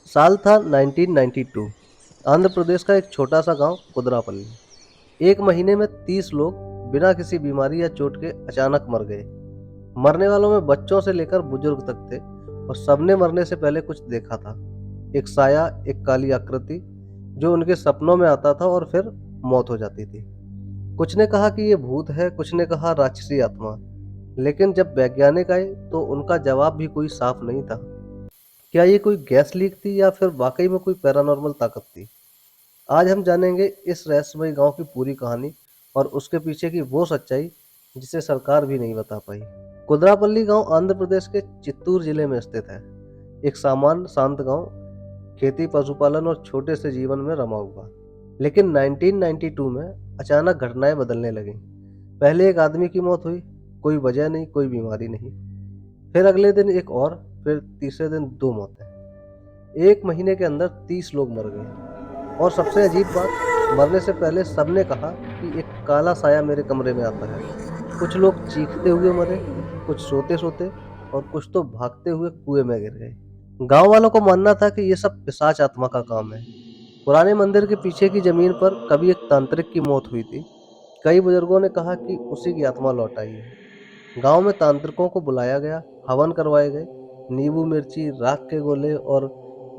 साल था 1992। आंध्र प्रदेश का एक छोटा सा गांव कुदरापल्ली। एक महीने में 30 लोग बिना किसी बीमारी या चोट के अचानक मर गए। मरने वालों में बच्चों से लेकर बुजुर्ग तक थे और सबने मरने से पहले कुछ देखा था। एक साया, एक काली आकृति जो उनके सपनों में आता था और फिर मौत हो जाती थी। कुछ ने कहा कि ये भूत है, कुछ ने कहा राक्षसी आत्मा। लेकिन जब वैज्ञानिक आए तो उनका जवाब भी कोई साफ नहीं था। क्या ये कोई गैस लीक थी या फिर वाकई में कोई पैरानॉर्मल ताकत थी? आज हम जानेंगे इस रहस्यमयी गांव की पूरी कहानी और उसके पीछे की वो सच्चाई जिसे सरकार भी नहीं बता पाई। कुदरापल्ली गांव आंध्र प्रदेश के चित्तूर जिले में स्थित है। एक सामान्य शांत गांव, खेती, पशुपालन और छोटे से जीवन में रमा हुआ। लेकिन 1992 में अचानक घटनाएं बदलने लगीं। पहले एक आदमी की मौत हुई, कोई वजह नहीं, कोई बीमारी नहीं। फिर अगले दिन एक और, फिर तीसरे दिन दो मौतें। एक महीने के अंदर 30 लोग मर गए। और सबसे अजीब बात, मरने से पहले सबने कहा कि एक काला साया मेरे कमरे में आता है। कुछ लोग चीखते हुए मरे, कुछ सोते सोते, और कुछ तो भागते हुए कुएं में गिर गए। गांव वालों को मानना था कि ये सब पिशाच आत्मा का काम है। पुराने मंदिर के पीछे की जमीन पर कभी एक तांत्रिक की मौत हुई थी। कई बुजुर्गों ने कहा कि उसी की आत्मा लौट आई है। गांव में तांत्रिकों को बुलाया गया, हवन करवाए गए, नींबू मिर्ची, राख के गोले और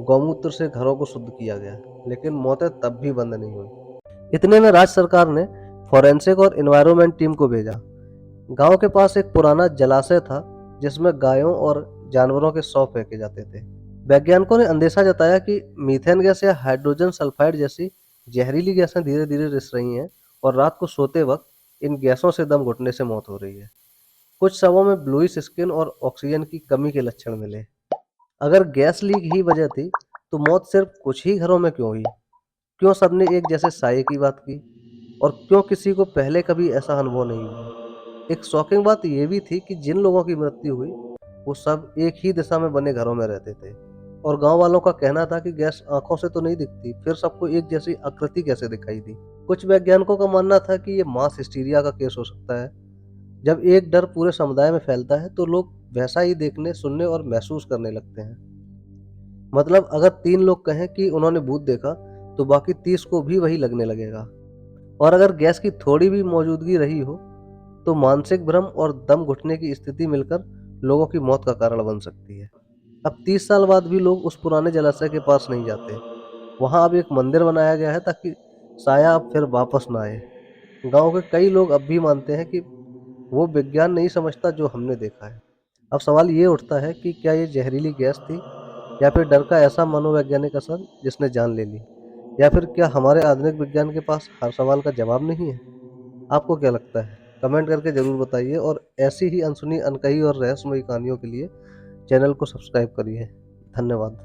गौमूत्र से घरों को शुद्ध किया गया, लेकिन मौतें तब भी बंद नहीं हुई। इतने में राज्य सरकार ने फॉरेंसिक और एनवायरनमेंट टीम को भेजा। गांव के पास एक पुराना जलाशय था जिसमें गायों और जानवरों के शव फेंके जाते थे। वैज्ञानिकों ने अंदेशा जताया कि मीथेन गैस या हाइड्रोजन सल्फाइड जैसी जहरीली गैसें धीरे धीरे रिस रही हैं और रात को सोते वक्त इन गैसों से दम घुटने से मौत हो रही है। कुछ शवों में ब्लूइश स्किन और ऑक्सीजन की कमी के लक्षण मिले। अगर गैस लीक ही वजह थी तो मौत सिर्फ कुछ ही घरों में क्यों हुई? क्यों सबने एक जैसे साये की बात की? और क्यों किसी को पहले कभी ऐसा अनुभव नहीं हुआ? एक शॉकिंग बात यह भी थी कि जिन लोगों की मृत्यु हुई वो सब एक ही दिशा में बने घरों में रहते थे। और गांव वालों का कहना था कि गैस आंखों से तो नहीं दिखती, फिर सबको एक जैसी आकृति कैसे दिखाई दी? कुछ वैज्ञानिकों का मानना था कि ये मास हिस्टीरिया का केस हो सकता है। जब एक डर पूरे समुदाय में फैलता है तो लोग वैसा ही देखने, सुनने और महसूस करने लगते हैं। मतलब अगर 3 लोग कहें कि उन्होंने भूत देखा तो बाकी 30 को भी वही लगने लगेगा। और अगर गैस की थोड़ी भी मौजूदगी रही हो तो मानसिक भ्रम और दम घुटने की स्थिति मिलकर लोगों की मौत का कारण बन सकती है। अब 30 साल बाद भी लोग उस पुराने जलाशय के पास नहीं जाते। वहां अब एक मंदिर बनाया गया है ताकि साया अब फिर वापस ना आए। गांव के कई लोग अब भी मानते हैं कि वो विज्ञान नहीं समझता जो हमने देखा है। अब सवाल ये उठता है कि क्या ये जहरीली गैस थी, या फिर डर का ऐसा मनोवैज्ञानिक असर जिसने जान ले ली, या फिर क्या हमारे आधुनिक विज्ञान के पास हर सवाल का जवाब नहीं है? आपको क्या लगता है? कमेंट करके जरूर बताइए और ऐसी ही अनसुनी, अनकही और रहस्यमयी कहानियों के लिए चैनल को सब्सक्राइब करिए। धन्यवाद।